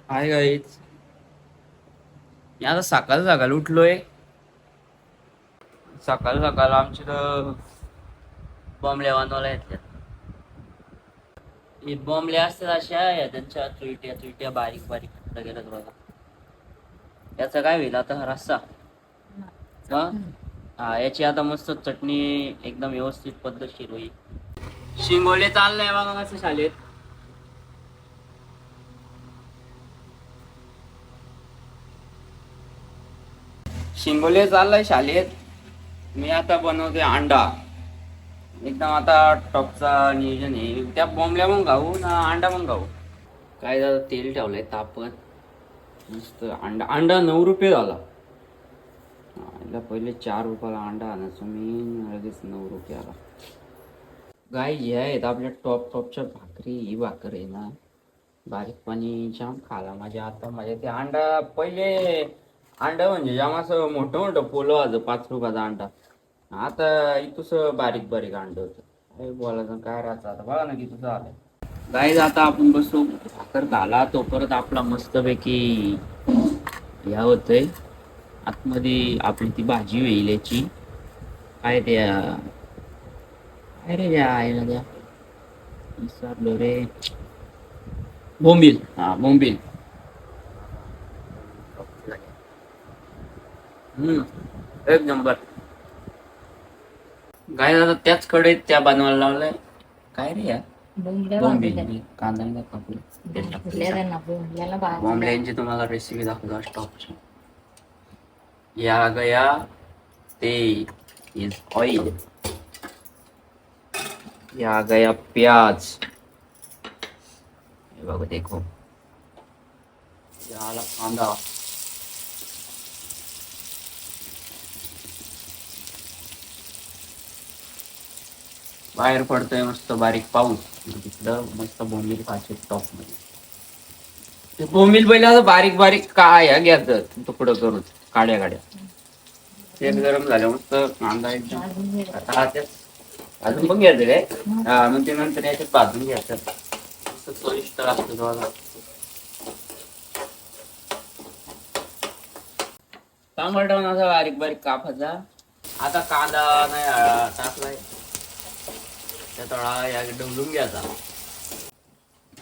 Hi guys. मी आता सकाळ सकाळ उठलोय. सकाळ सकाळ आमच्या तर बॉम्बल्या बनवायला येतात. हे बॉम्बल्या असतात अशा या त्यांच्या चुईट्या चुईट्या बारीक बारीक गेल्यात बघा. याचा काय होईल आता हा रस्सा. हा याची आता मस्त चटणी एकदम व्यवस्थित पद्धतशीर होईल. शिंगोले चाललंय बघा कसं शाळेत. शिंगोले चाललंय शाळेत. मी आता बनवते अंडा. एकदम आता टॉपचा नियोजन आहे. त्या बॉम्बल्या पण खाऊ ना अंडा पण खाऊ. काय झालं तेल ठेवलंय तापत. मस्त अंडा अंडा 9 रुपये झाला. पहिले 4 रुपयाला अंडा आणायचो मी, लगेच 9 रुपये आला. गाय हे आहेत आपल्या टॉपच्या भाकरी. ही भाकर आहे ना बारीक पाणी जाम खाला माझ्या. आता माझ्या ते अंडा पहिले अंडा म्हणजे जाम असं मोठं मोठं पोलं व्हायचं 5 रुपयाचा अंडा. आता इथूस बारीक बारीक अंड होतं. काय बोलायचं काय राहतं आता बघा ना की तुझं आलं. गाईज आता आपण बसू भाकर खाला तो परत आपला मस्तपैकी या होतंय. आतमध्ये आपली ती भाजी होईल याची. काय त्या काय रे त्या आहे ना त्या विसरलो रे. बोंबील. हा बोंबील. एक नंबर. गाय आता त्याच कढईत त्या बनवायला लावलंय. काय रे या बोंबील कांदा बॉम्बल्यांची तुम्हाला रेसिपी दाखवतो स्टॉपची. या गया ते इज ऑइल. या गया प्याज. ये बघो देखो. या आला कांदा. बाहेर पडतोय मस्त बारीक पाऊस. तिकडं मस्त बोंबील खायचे टॉप मध्ये. ते बोंबील पहिले असं बारीक बारीक काय घ्यायचं तुकडं करून काड्या काड्या. तेल गरम झालं मस्त कांदा एकदम अजून पण घ्यायचं काय. हा मग ते नंतर याच्यात भाजून घ्यायचं. मस्त चविष्ट लागतं तुम्हाला. टमाटर असा बारीक बारीक कापायचा. आता कांदा नाही टाकलाय त्या तळा या डवलून घ्यायचा.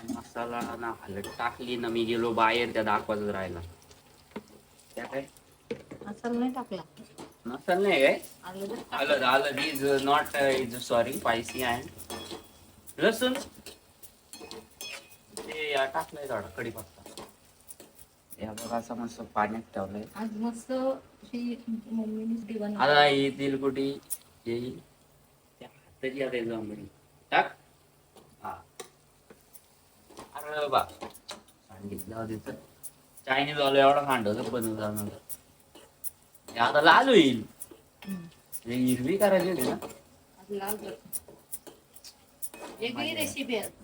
मसाला ना हलत टाकली ना मी गेलो बाहेर त्या दाखवायचं राहिला. त्या काय मसाला नाही टाकला. मसाला नाही काय आलं आलं is not is sorry spicy and लसूण ते टाकलंय थोडा कढीपत्ता. या बघा असं मस्त पाण्यात ठेवलंय. आज मस्त आता ही तेलकुटी येईल त्या हाताची आता जमली टाक. हा अरे बा सांगितलं तिथं चायनीज वाला एवढा खांडवलं बनवून जाणार. आता लाल होईल. हिरवी करायची होती ना.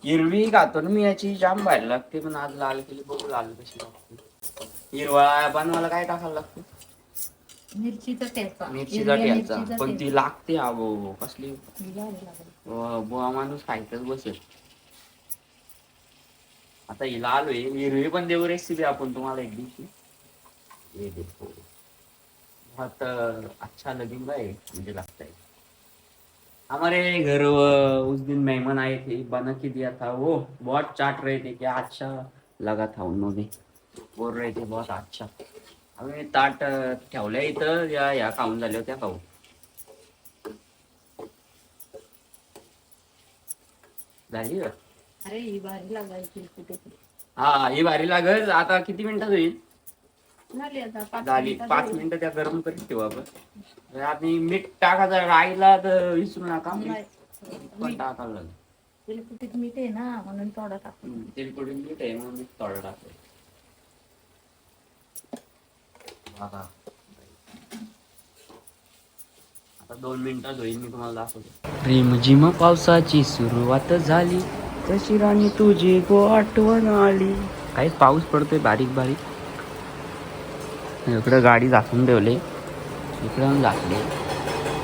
हिरवी खातो ना मी याची जाम बाहेर लागते पण आज लाल केली बघू लाल कशी लागते. हिरवा बनवायला काय टाकायला लागतं. मिरचीचा ठेचा पण ती लागते अगो कसली बुवा माणूस खायचंच बसेल. आता ही लाल होईल. हिरवी पण देऊ रेसिपी आपण तुम्हाला एक दिवशी. ये देखो बहुत अच्छा लगेगा है मुझे लगता है. हमारे घर उस दिन मेहमान आए थे बना के दिया था वो बहुत चाट रहे थे क्या अच्छा लगा था उन्होंने बोल रहे थे बहुत अच्छा. आम्ही ताट ठेवल्या इथं या खाऊन झाल्या होत्या खाऊ. झाली का अरे ही भारी लागायची कुठे. हा ही भारी लागल. आता किती मिनिटात होईल. झाली 5 मिनिटं त्या गरम करीत ठेवू आपण. आणि मीठ टाकायचं राहिला तर विसरू नका. पण टाकायला तेलकुटीत मीठ आहे ना म्हणून थोडा टाक. तेलकुटीत मीठ आहे म्हणून थोडा टाकतो. आता 2 मिनिटात होईल मी तुम्हाला दाखवतो. रिमझिम पावसाची सुरुवात झाली तशी राणी तुझी गो आठवण आली. काही पाऊस पडतोय बारीक बारीक. इकडं गाडी झाकून ठेवले. इकडं झाकले.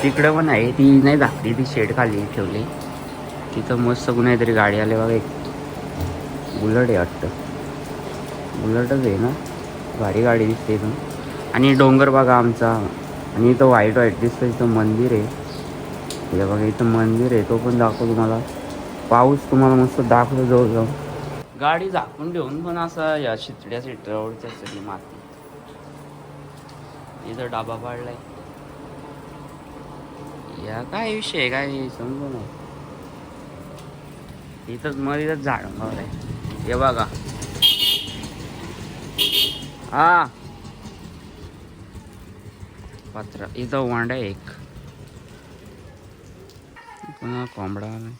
तिकडं पण आहे ती नाही झाकली ती शेड खाली ठेवली. तिथं मस्त कुणातरी गाडी आले बघा. एक बुलेट आहे वाटतं. बुलेटच आहे ना, भारी गाडी दिसते इथून. आणि डोंगर बघा आमचा. आणि इथं व्हाईट व्हाईट दिसतं, इथं मंदिर आहे. हे बघा इथं मंदिर आहे, तो पण दाखवतो तुम्हाला. पाऊस तुम्हाला मस्त दाखवतो जवळ जाऊन. गाडी झाकून ठेवून पण असा या शितड्या सिटऱ्यावरच्या सगळी माती. इथं डाबा पाडलाय. या काय विषय आहे काय समजू नाही. इथंच मध्ये झाड आहे. हे बघा हा पत्रा. इथं वांडा एक पुन्हा कोंबडा आलाय.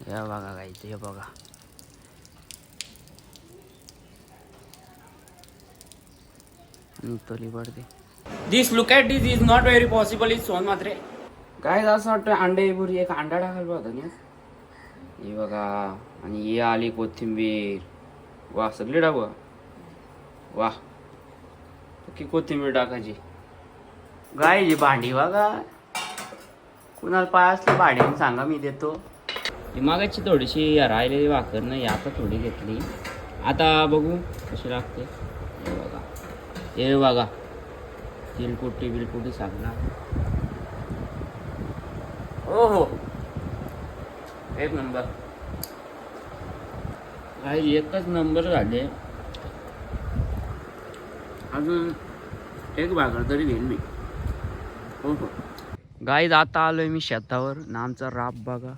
हे बघा काय ते बघा. तोली पडते. This look at this is not very possible is सोन मात्रे. काय असं वाटतं अंडे बुरी एक अंडा टाकायला होता ना. हे बघा. आणि ही आली कोथिंबीर. वा सगळी टाकू. वा की कोथिंबीर टाकायची. गाय जी भांडी बघा. कुणाला पाय असलं भांड्याने सांगा मी देतो. मागाची थोडीशी राहिलेली भाकर नाही आता थोडी घेतली. आता बघू कशी लागते. हे बघा हे बघा तिलकुटी बिलकुटी सांगला. हो हो एक नंबर. काही एकच नंबर झाले. अजून एक भाकर तरी घेईन मी. हो हो गाईज आता आलोय मी शेतावर ना. आमचा राब बघा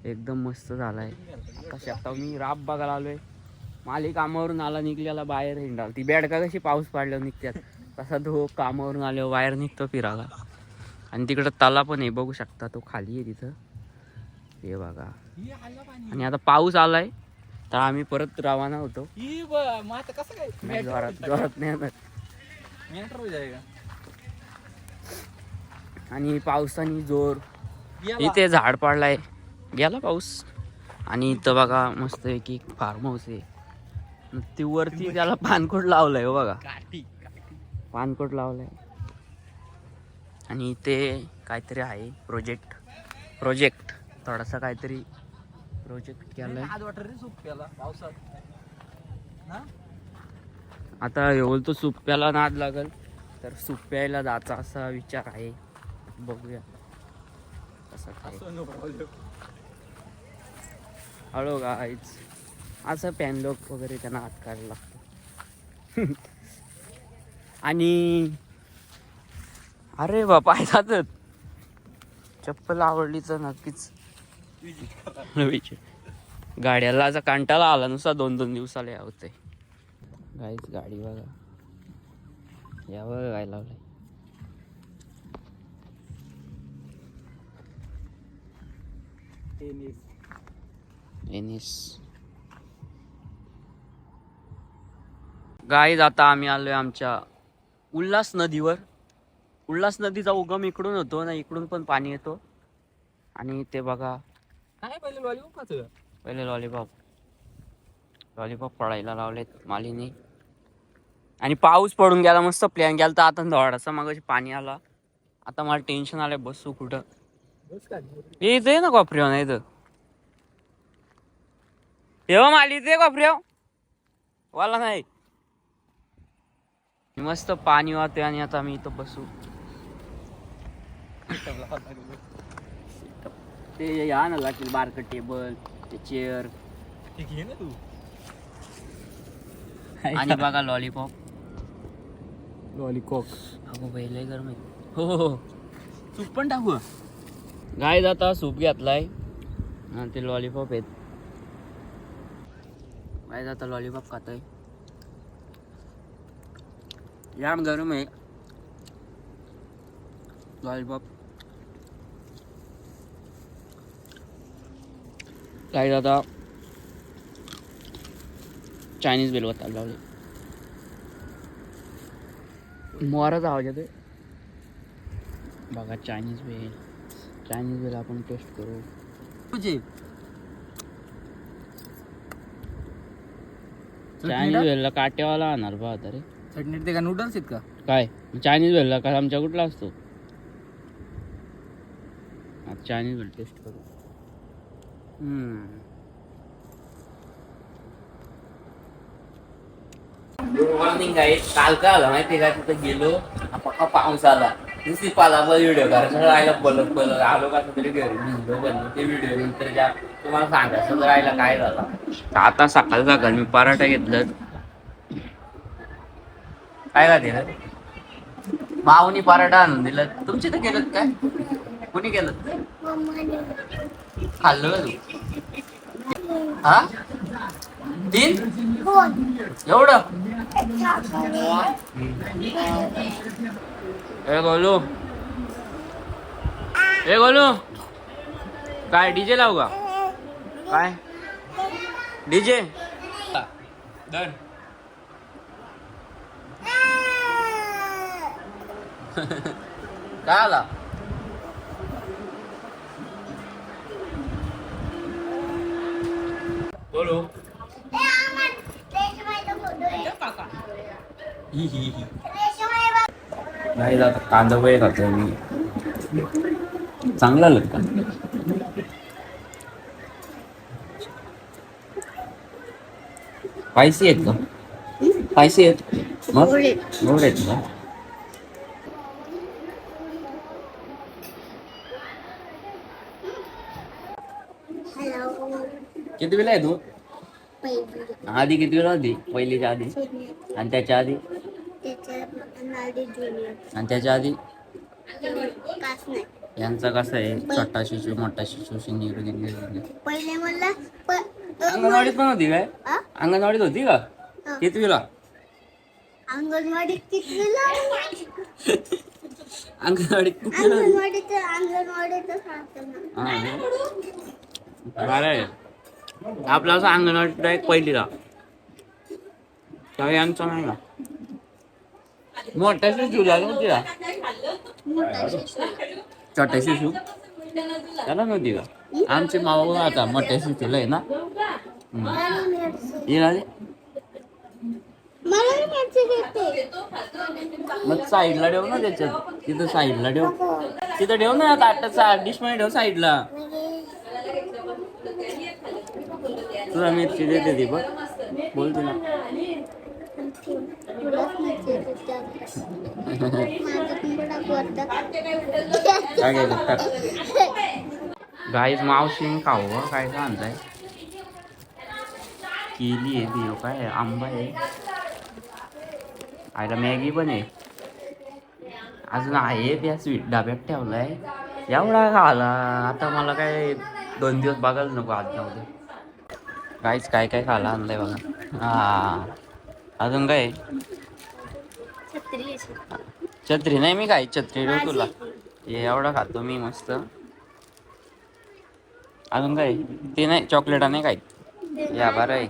एकदम मस्त झालाय. आता शेतावर मी राब बघायला आलोय. माली कामावरून आला निघल्याला बाहेर हिंडाल. ती बेडका कशी पाऊस पाडल्यावर निघतात तसा तो कामावरून आल्यावर बाहेर निघतो फिरायला. आणि तिकडं तला पण आहे बघू शकता. तो खाली आहे तिथं. हे बघा. आणि आता पाऊस आलाय तर आम्ही परत रवाना होतो. जोरात नाही येणार. आणि पावसाने जोर. इथे झाड पडलाय गेला पाऊस. आणि इथं बघा मस्त एक फार्म हाऊस आहे. ती वरती त्याला पानकोट लावलंय हो बघा. पानकोट लावलंय. आणि इथे काहीतरी आहे प्रोजेक्ट थोडासा काहीतरी प्रोजेक्ट केलाय. आता हे बोलतो सूप प्यायला नाद लागल तर सूप प्यायला जायचा असा विचार आहे. बघूया कसं काय. हळू गाईच असं पॅनलोक वगैरे त्यांना हात काढायला लागतं. आणि अरे बापा जातात. चप्पल आवडली तर नक्कीच गाड्याला असा कंटाळा आला नुसता 2-2 दिवसाला यावते. गाईच गाडी बघा यावर काय लावलंय. एनिस गाईज आता आम्ही आलोय आमच्या उल्हास नदीवर. उल्हास नदीचा उगम इकडून होतो ना. इकडून पण पाणी येतो. आणि ते बघा पहिले लॉलीपॉप पडायला लावलेत मालीने. आणि पाऊस पडून गेला मस्त प्लॅन गेला तर आता थोडासा मग पाणी आला. आता मला टेन्शन आलंय बसू कुठं. इथं आहे ना कोपऱ्यावर. नाही इथं तेव्हा माली ते कोपऱ्यावर वाला नाही. मस्त पाणी वाहते. आणि आता मी इथं बसू. ते या ना लागतील बारकं टेबल ते चेअर घे ना तू. आणि बघा लॉलीपॉप अगो पहिलंय गरम आहे. हो सूप पण टाकू. गाय आता सूप घेतलाय आणि ते लॉलीपॉप आहेत. गाय आता लॉलीपॉप खातोय. जाम गरम आहे लॉलीपॉप. काय आता चायनीज बेल वाटायला लावले. मोराचा आवाज येतोय बघा. चायनीज बेल आपण टेस्ट करू. चायनीज बेलला काट्यावाला आणणार बा आता रे. चटणी ते का नूडल्स आहेत का काय. चायनीज बेलला का आमच्या कुठला असतो. चायनीज बेल टेस्ट करू. गुड मॉर्निंग गाईस. काल काय आलं माहिती का, तिथं गेलो पक्का पाऊस आला. नुसती पालावर व्हिडिओ करायचं राहिला, पलत पलत आलो का तरी घरी भिजलो. पण ते व्हिडिओ नंतर ज्या तुम्हाला सांगायचं राहिला काय झाला. आता सकाळी मी पराठा घेतलं. काय का दिलं माऊनी पराठा आणून दिलं. तुमचे तर केलं काय, कुणी केलं खाल्लं का तू? हा 3 एवढं. ए गोलू, ए गोलू, काय डीजे लावू का? काय डीजे डन. काय आला? बोलू नाही जात. कांदा पोहे खातोय मी. चांगला लागतं. स्पायसी आहेत का? स्पायसी आहेत मग गोड आहेत का? किती वेळा आहे तू? आधी किती वेळा होती? पहिलीच्या आधी आणि त्याच्या आधी आणि त्याच्या आधी. यांचा कसं आहे, छोटा शिशू मोठा शिशू पहिले मला अंगणवाडीत पण होती काय? अंगणवाडीत होती का? किती वेळा अंगणवाडीत कितवीला? अंगणवाडीत आपला असं अंगणवाडीत एक पहिलीला यांचा नाही का? मोठ्या शिशूला नव्हती का? छोट्या शिशू त्याला नव्हती का? आमची माऊ आता मोठ्या शिशूला आहे ना. मग साईडला ठेव ना, त्याच्यात तिथं साईडला ठेव. तिथं ठेव ना, ताटाचा डिश मध्ये ठेव साईडला. तुला मिरची देते ती बघ, बोलते ना. गाईज मावशी खाऊ काय का आणताय? केली आहे ती काय, आंबा आहे, आयला मॅगी पण आहे, अजून आहे त्या स्वीट डब्यात ठेवलाय. एवढा खाला आता मला काय 2 दिवस बघायला नको आज नव्हतं. काहीच काय काय खायला आणलंय बघा. हा अजून काय? छत्री नाही, मी काय छत्री देऊ तुला? एवढा खातो मी मस्त. अजून काय? ते नाही चॉकलेट नाही काय? या बरं आहे.